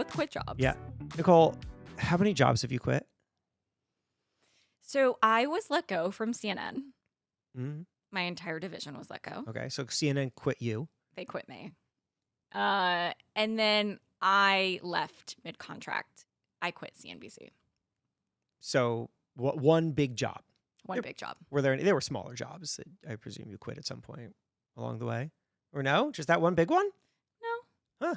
both quit jobs. Yeah. Nicole, how many jobs have you quit? So I was let go from CNN. Mm-hmm. My entire division was let go. Okay, so CNN quit you. They quit me. And then I left mid-contract. I quit CNBC. So one big job. One big job. Were there were smaller jobs that I presume you quit at some point along the way? Or no? Just that one big one? No. Huh.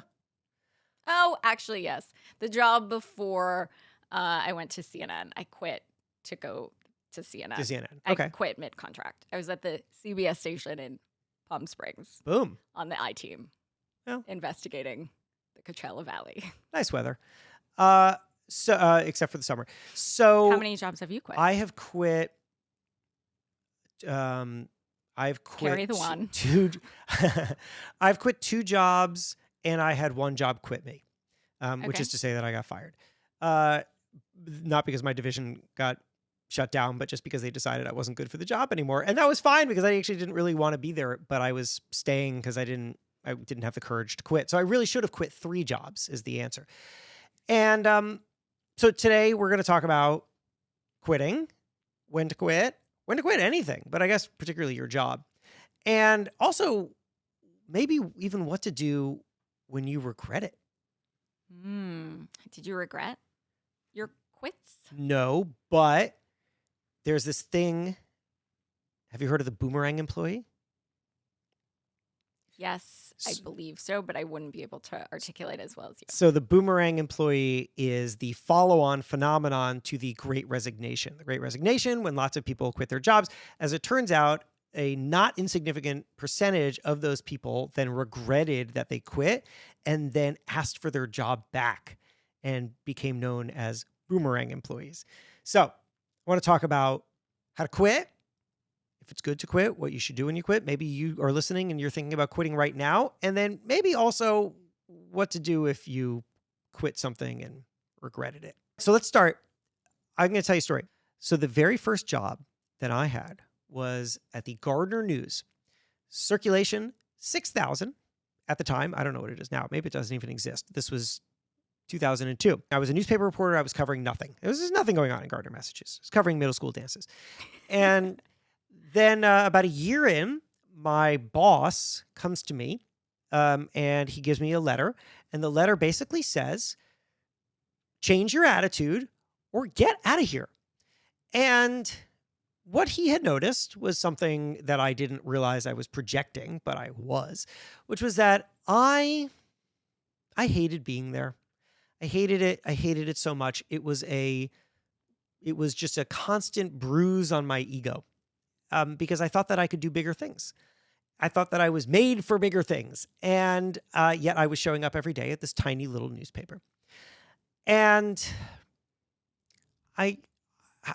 Oh, actually, yes. The job before I went to CNN, I quit to go to CNN. To CNN. Okay. I quit mid-contract. I was at the CBS station in Palm Springs. Boom. On the I-team. Oh. Investigating the Coachella Valley. Nice weather. So except for the summer. So how many jobs have you quit? I have quit. I've quit. Carry the one. I've quit 2 jobs, and I had 1 job quit me, which Okay. is to say that I got fired. Not because my division got shut down, but just because they decided I wasn't good for the job anymore, and that was fine because I actually didn't really want to be there, but I was staying because I didn't have the courage to quit. So I really should have quit 3 jobs is the answer. And so today we're going to talk about quitting, when to quit anything, but I guess particularly your job. And also maybe even what to do when you regret it. Did you regret your quits? No, but there's this thing. Have you heard of the boomerang employee? Yes, I believe so, but I wouldn't be able to articulate as well as you. So the boomerang employee is the follow-on phenomenon to the Great Resignation. The Great Resignation, when lots of people quit their jobs, as it turns out, a not insignificant percentage of those people then regretted that they quit and then asked for their job back and became known as boomerang employees. So I want to talk about how to quit, if it's good to quit, what you should do when you quit. Maybe you are listening and you're thinking about quitting right now. And then maybe also what to do if you quit something and regretted it. So let's start. I'm going to tell you a story. So the very first job that I had was at the Gardner News. Circulation 6,000 at the time. I don't know what it is now. Maybe it doesn't even exist. This was 2002. I was a newspaper reporter. I was covering nothing. There was nothing going on in Gardner, Massachusetts. I was covering middle school dances. And then about a year in, my boss comes to me and he gives me a letter. And the letter basically says, change your attitude or get out of here. And what he had noticed was something that I didn't realize I was projecting, but I was, which was that I hated being there. I hated it. I hated it so much. It was just a constant bruise on my ego. Because I thought that I could do bigger things. I thought that I was made for bigger things. And yet I was showing up every day at this tiny little newspaper. And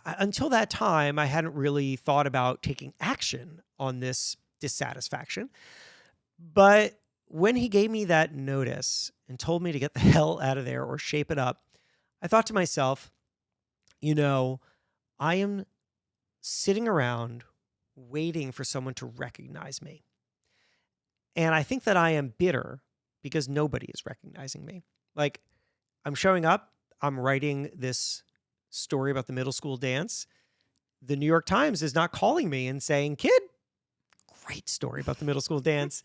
until that time, I hadn't really thought about taking action on this dissatisfaction. But when he gave me that notice and told me to get the hell out of there or shape it up, I thought to myself, I am sitting around waiting for someone to recognize me. And I think that I am bitter because nobody is recognizing me. Like, I'm showing up, I'm writing this story about the middle school dance. The New York Times is not calling me and saying, kid, great story about the middle school dance.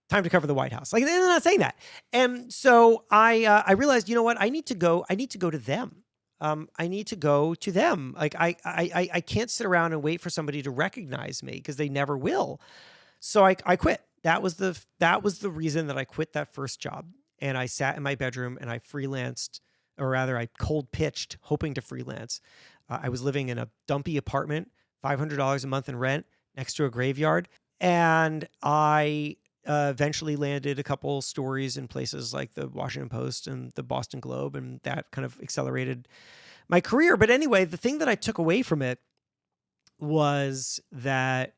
Time to cover the White House. Like, they're not saying that. And so I realized, you know what? I need to go to them. I need to go to them. Like I can't sit around and wait for somebody to recognize me because they never will. So I quit. That was the reason that I quit that first job. And I sat in my bedroom and I freelanced, or rather I cold pitched hoping to freelance. I was living in a dumpy apartment, $500 a month in rent next to a graveyard. And I eventually landed a couple stories in places like the Washington Post and the Boston Globe, and that kind of accelerated my career. But anyway, the thing that I took away from it was that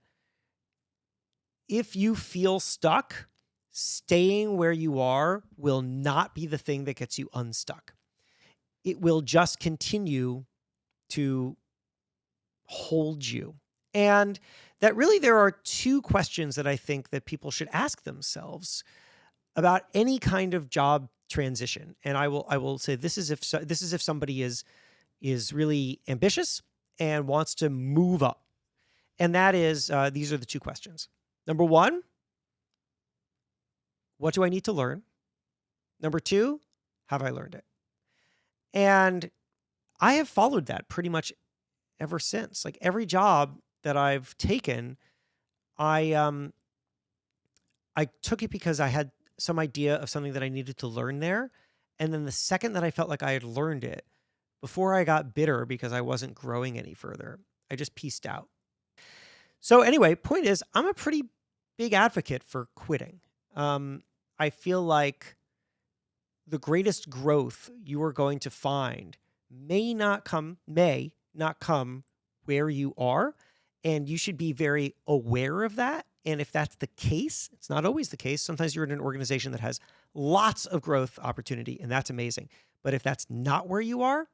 if you feel stuck, staying where you are will not be the thing that gets you unstuck. It will just continue to hold you. And that really there are 2 questions that I think that people should ask themselves about any kind of job transition. And I will say this is if somebody is really ambitious and wants to move up. And that is, these are the two questions. Number one, what do I need to learn? Number two, have I learned it? And I have followed that pretty much ever since. Like every job that I've taken, I took it because I had some idea of something that I needed to learn there. And then the second that I felt like I had learned it, before I got bitter because I wasn't growing any further, I just pieced out. So anyway, point is, I'm a pretty big advocate for quitting. I feel like the greatest growth you are going to find may not come where you are, and you should be very aware of that. And if that's the case, it's not always the case. Sometimes you're in an organization that has lots of growth opportunity, and that's amazing. But if that's not where you are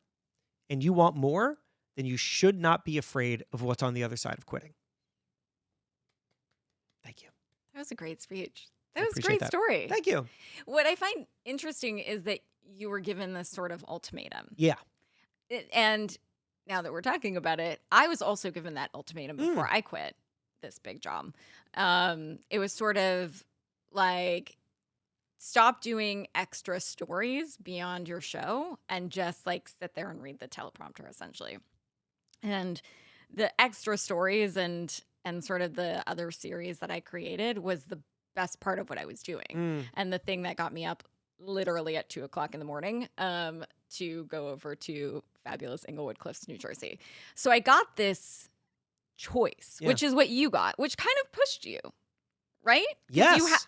and you want more, then you should not be afraid of what's on the other side of quitting. Thank you. That was a great speech. That was a great story. Thank you. What I find interesting is that you were given this sort of ultimatum. Yeah. And now that we're talking about it, I was also given that ultimatum before I quit this big job. It was sort of like, stop doing extra stories beyond your show and just like sit there and read the teleprompter, essentially. And the extra stories and sort of the other series that I created was the best part of what I was doing. And the thing that got me up literally at 2:00 in the morning to go over to fabulous Englewood Cliffs, New Jersey. So I got this choice, which is what you got, which kind of pushed you, right? Yes.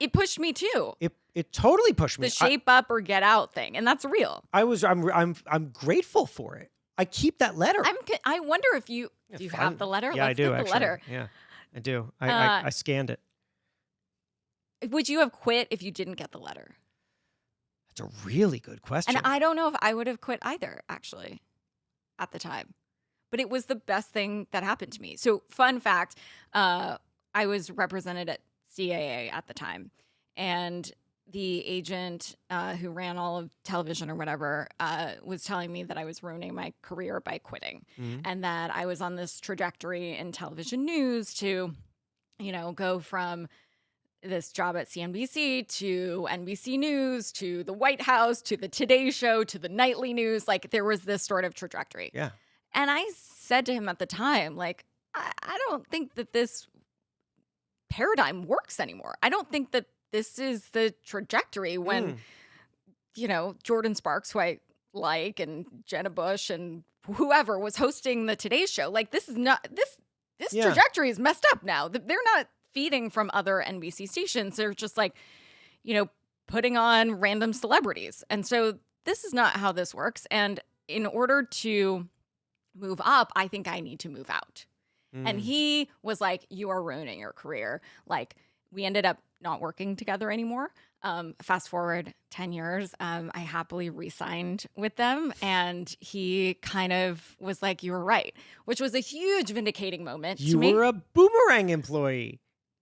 It pushed me too. It totally pushed me. The shape up or get out thing, and that's real. I'm grateful for it. I keep that letter. I wonder if do you have the letter? Yeah, Let's I do. get the Actually, letter. yeah, I do. I scanned it. Would you have quit if you didn't get the letter? That's a really good question. And I don't know if I would have quit either, actually, at the time. But it was the best thing that happened to me. So, fun fact, I was represented at CAA at the time. And the agent who ran all of television or whatever was telling me that I was ruining my career by quitting. And that I was on this trajectory in television news to, go from this job at CNBC to NBC News to the White House to the Today Show to the nightly news. Like, there was this sort of trajectory. Yeah. And I said to him at the time, like, I don't think that this paradigm works anymore. I don't think that this is the trajectory when, Jordan Sparks, who I like, and Jenna Bush and whoever was hosting the Today Show. Like, this is not, this trajectory is messed up now. They're not feeding from other NBC stations. They're just like, putting on random celebrities. And so this is not how this works. And in order to move up, I think I need to move out. And he was like, you are ruining your career. Like, we ended up not working together anymore. Fast forward 10 years, I happily re-signed with them. And he kind of was like, you were right, which was a huge vindicating moment to me. You were a Boomerang employee.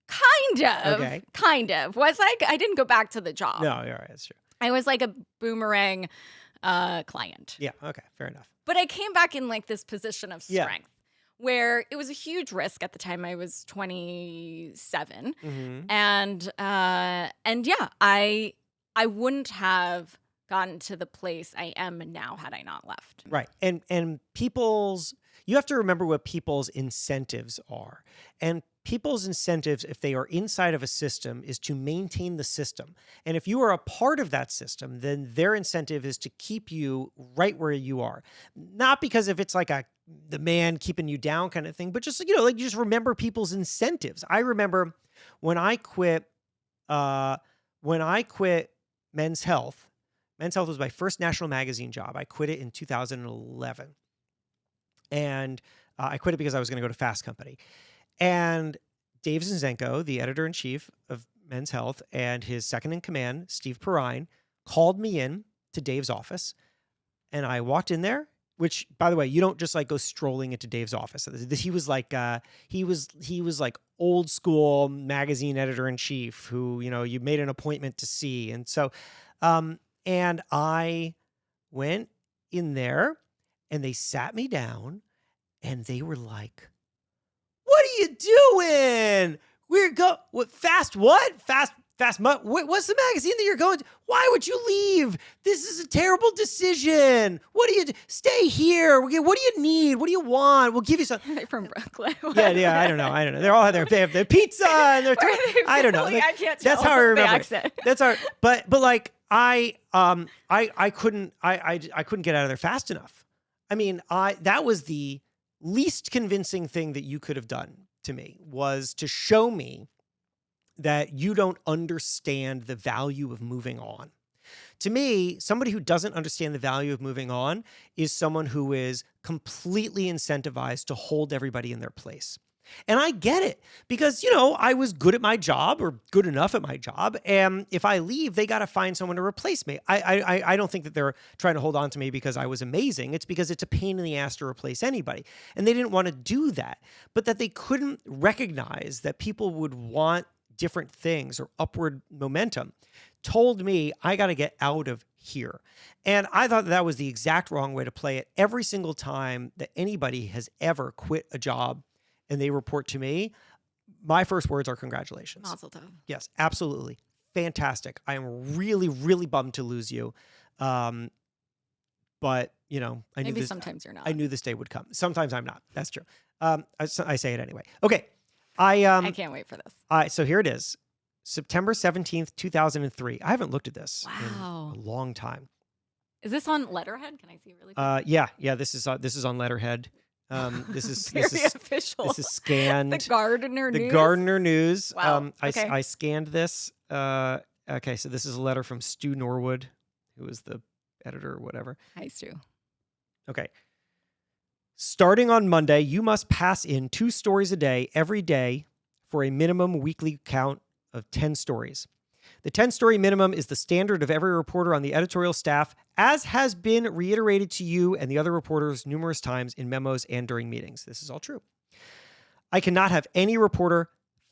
Kind of. Okay. Kind of. Was like, I didn't go back to the job. No, you're right. That's true. I was like a Boomerang client. Yeah. Okay. Fair enough. But I came back in like this position of strength where it was a huge risk at the time. I was 27. And yeah, I wouldn't have gotten to the place I am now had I not left. Right. And you have to remember what people's incentives are. And people's incentives, if they are inside of a system, is to maintain the system. And if you are a part of that system, then their incentive is to keep you right where you are. Not because if it's like the man keeping you down kind of thing, but just, like you just remember people's incentives. I remember when I quit Men's Health. Men's Health was my first national magazine job. I quit it in 2011. And I quit it because I was going to go to Fast Company. And Dave Zinzenko, the editor-in-chief of Men's Health, and his second in command, Steve Perrine, called me in to Dave's office. And I walked in there, which, by the way, you don't just like go strolling into Dave's office. He was like he was like old school magazine editor-in-chief who, you made an appointment to see. And so And I went in there and they sat me down and they were like, "What are you doing? Fast what? What's the magazine that you're going to? Why would you leave? This is a terrible decision. What do you do? Stay here. What do you need? What do you want? We'll give you something." They're from Brooklyn. Yeah. I don't know. They have their pizza and their. I don't know. Like, I can't That's tell how I remember. the accent. That's how. But like I couldn't get out of there fast enough. I mean, that was the least convincing thing that you could have done to me, was to show me that you don't understand the value of moving on. To me, somebody who doesn't understand the value of moving on is someone who is completely incentivized to hold everybody in their place. And I get it, because, I was good at my job, or good enough at my job. And if I leave, they got to find someone to replace me. I don't think that they're trying to hold on to me because I was amazing. It's because it's a pain in the ass to replace anybody. And they didn't want to do that, but that they couldn't recognize that people would want different things or upward momentum told me I got to get out of here. And I thought that was the exact wrong way to play it. Every single time that anybody has ever quit a job and they report to me, my first words are congratulations. Mazel tov. Yes, absolutely. Fantastic. I am really, really bummed to lose you. But I knew Maybe sometimes you're not. I knew this day would come. Sometimes I'm not. That's true. I say it anyway. Okay. I can't wait for this. So here it is. September 17th, 2003. I haven't looked at this in a long time. Is this on letterhead? Can I see really quick? Yeah, this is on letterhead. This is official. This is scanned. The Gardner News. The Gardner News. Wow. Okay. I scanned this. Okay, so this is a letter from Stu Norwood, who is the editor or whatever. Hi, Stu. Okay. Starting on Monday, you must pass in 2 stories a day every day for a minimum weekly count of 10 stories. The 10-story minimum is the standard of every reporter on the editorial staff, as has been reiterated to you and the other reporters numerous times in memos and during meetings. This is all true. I cannot have any reporter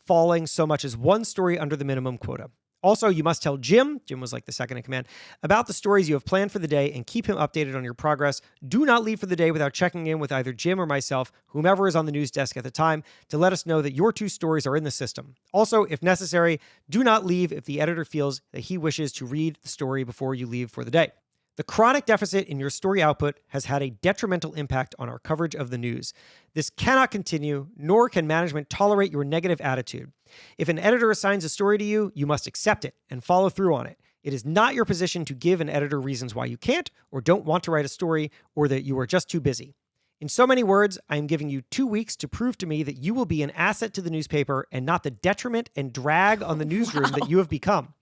falling so much as 1 story under the minimum quota. Also, you must tell Jim was like the second in command, about the stories you have planned for the day and keep him updated on your progress. Do not leave for the day without checking in with either Jim or myself, whomever is on the news desk at the time, to let us know that your 2 stories are in the system. Also, if necessary, do not leave if the editor feels that he wishes to read the story before you leave for the day. The chronic deficit in your story output has had a detrimental impact on our coverage of the news. This cannot continue, nor can management tolerate your negative attitude. If an editor assigns a story to you, you must accept it and follow through on it. It is not your position to give an editor reasons why you can't or don't want to write a story, or that you are just too busy. In so many words, I am giving you 2 weeks to prove to me that you will be an asset to the newspaper and not the detriment and drag on the newsroom that you have become.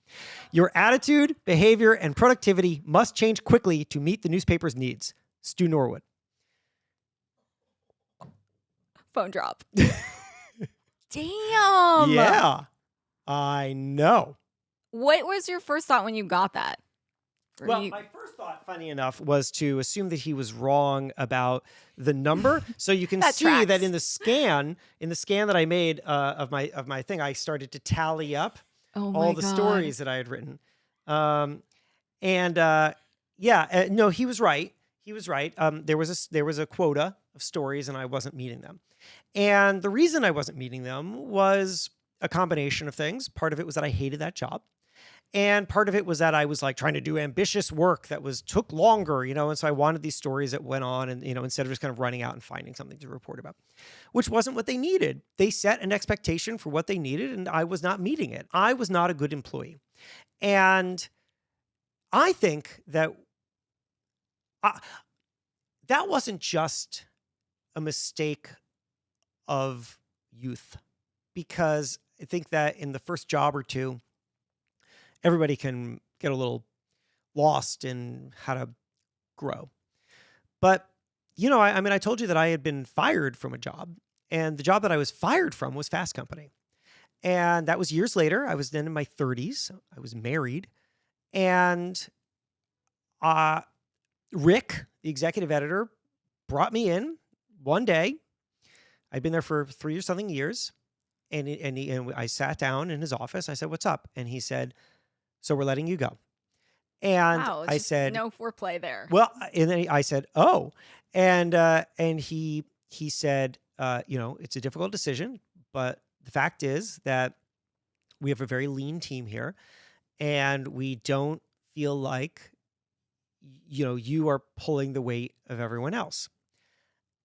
Your attitude, behavior, and productivity must change quickly to meet the newspaper's needs. Stu Norwood. Phone drop. Damn. Yeah, I know. What was your first thought when you got that? My first thought, funny enough, was to assume that he was wrong about the number. So you can see tracks. that in the scan that I made of my thing, I started to tally up all the stories that I had written. No, he was right. He was right. There was a quota of stories, and I wasn't meeting them. And the reason I wasn't meeting them was a combination of things. Part of it was that I hated that job. And part of it was that I was like trying to do ambitious work that took longer, and so I wanted these stories that went on and, instead of just kind of running out and finding something to report about, which wasn't what they needed. They set an expectation for what they needed, and I was not meeting it. I was not a good employee. And I think that that wasn't just a mistake of youth, because I think that in the first job or two, everybody can get a little lost in how to grow. But, I told you that I had been fired from a job, and the job that I was fired from was Fast Company. And that was years later. I was then in my 30s. I was married. And Rick, the executive editor, brought me in one day. I'd been there for 3 or something years. And I sat down in his office. I said, "What's up?" And he said, "So we're letting you go." And Wow, I just said, no foreplay there. well, and then I said, oh, and he said, it's a difficult decision, but the fact is that we have a very lean team here, and we don't feel like, you are pulling the weight of everyone else.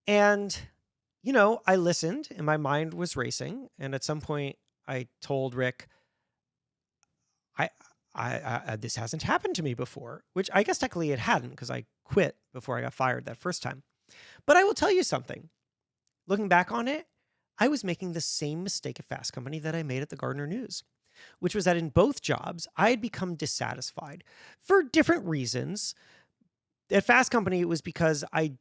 And, I listened and my mind was racing. And at some point I told Rick, I, this hasn't happened to me before, which I guess technically it hadn't because I quit before I got fired that first time. But I will tell you something. Looking back on it, I was making the same mistake at Fast Company that I made at the Gardner News, which was that in both jobs, I had become dissatisfied for different reasons. At Fast Company, it was because I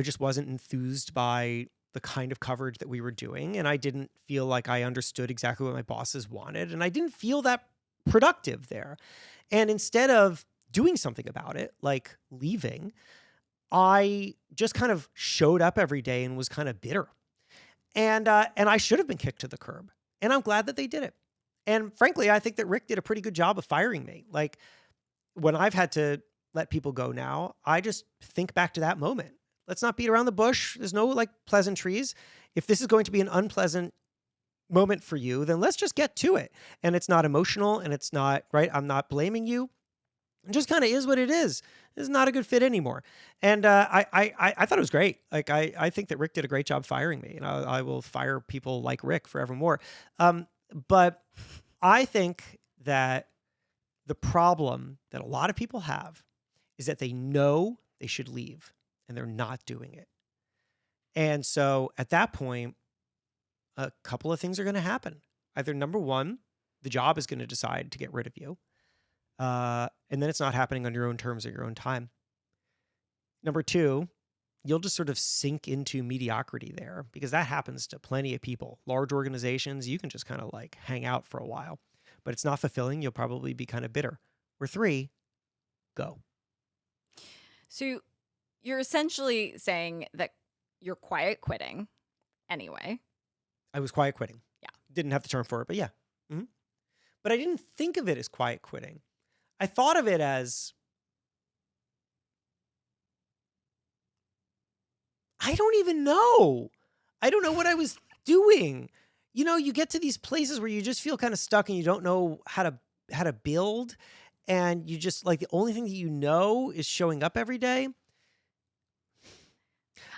just wasn't enthused by the kind of coverage that we were doing. And I didn't feel like I understood exactly what my bosses wanted. And I didn't feel that productive there. And instead of doing something about it, like leaving, I just kind of showed up every day and was kind of bitter. And I should have been kicked to the curb. And I'm glad that they did it. And frankly, I think that Rick did a pretty good job of firing me. Like when I've had to let people go now, I just think back to that moment. Let's not beat around the bush. There's no like pleasantries. If this is going to be an unpleasant moment for you, then let's just get to it. And it's not emotional and it's not, right? I'm not blaming you. It just kind of is what it is. It's not a good fit anymore. And I thought it was great. Like I think that Rick did a great job firing me, and I will fire people like Rick forevermore. But I think that the problem that a lot of people have is that they know they should leave and they're not doing it. And so at that point, a couple of things are going to happen. Either number one, the job is going to decide to get rid of you. And then it's not happening on your own terms or your own time. Number two, you'll just sort of sink into mediocrity there because that happens to plenty of people. Large organizations, you can just kind of like hang out for a while, but it's not fulfilling. You'll probably be kind of bitter. Or three, go. So you're essentially saying that you're quiet quitting anyway. I was quiet quitting. Yeah. Didn't have the term for it, but yeah. Mm-hmm. But I didn't think of it as quiet quitting. I thought of it as, I don't even know. I don't know what I was doing. You get to these places where you just feel kind of stuck and you don't know how to build. And you just like the only thing that you know is showing up every day.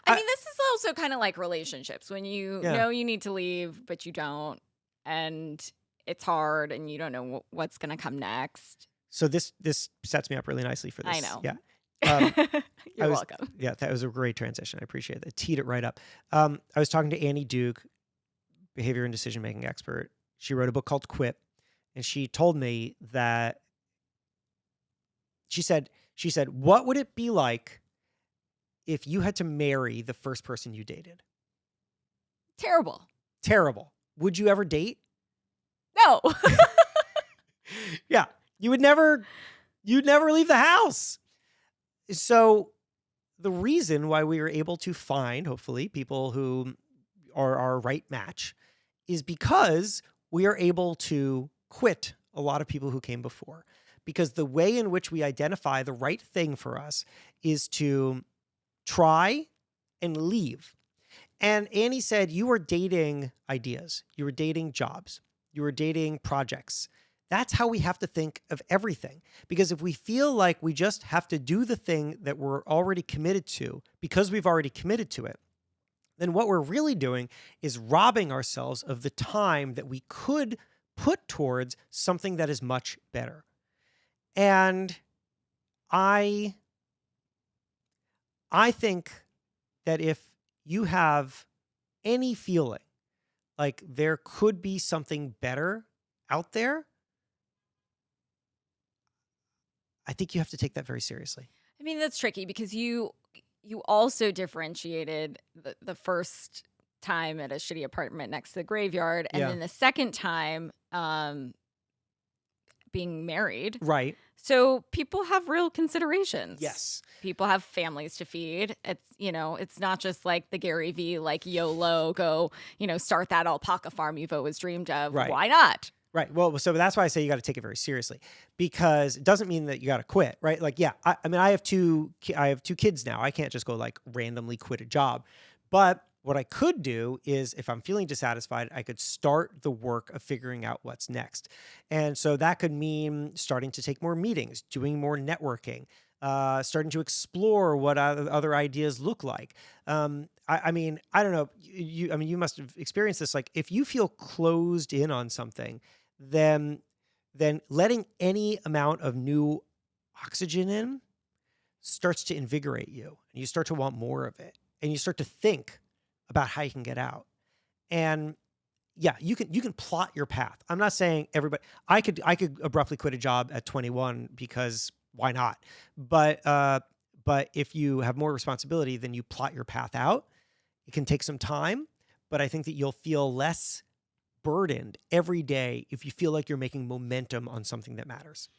I mean, this is also kind of like relationships when you know you need to leave, but you don't. And it's hard and you don't know what's going to come next. So this sets me up really nicely for this. I know. Yeah. You're welcome. Yeah, that was a great transition. I appreciate that. Teed it right up. I was talking to Annie Duke, behavior and decision-making expert. She wrote a book called Quit. And she told me that she said, what would it be like if you had to marry the first person you dated? Terrible. Would you ever date? No. Yeah. You'd never leave the house. So the reason why we were able to find, hopefully, people who are our right match is because we are able to quit a lot of people who came before. Because the way in which we identify the right thing for us is to try and leave. And Annie said, you were dating ideas. You were dating jobs. You were dating projects. That's how we have to think of everything. Because if we feel like we just have to do the thing that we're already committed to because we've already committed to it, then what we're really doing is robbing ourselves of the time that we could put towards something that is much better. And I think that if you have any feeling like there could be something better out there, I think you have to take that very seriously. I mean, that's tricky because you also differentiated the first time at a shitty apartment next to the graveyard and then the second time being married. Right. So people have real considerations. Yes. People have families to feed. It's, it's not just like the Gary V, like YOLO, go, start that alpaca farm you've always dreamed of. Right. Why not? Right. Well, so that's why I say you got to take it very seriously, because it doesn't mean that you got to quit, right? Like, yeah, I mean, I have two kids now. I can't just go like randomly quit a job. But what I could do is, if I'm feeling dissatisfied, I could start the work of figuring out what's next. And so that could mean starting to take more meetings, doing more networking, starting to explore what other ideas look like. I mean, I don't know. I mean, you must have experienced this. Like, if you feel closed in on something, then letting any amount of new oxygen in starts to invigorate you, and you start to want more of it, and you start to think about how you can get out. And yeah, you can plot your path. I'm not saying everybody. I could abruptly quit a job at 21 because why not? But if you have more responsibility, then you plot your path out. It can take some time, but I think that you'll feel less burdened every day if you feel like you're making momentum on something that matters.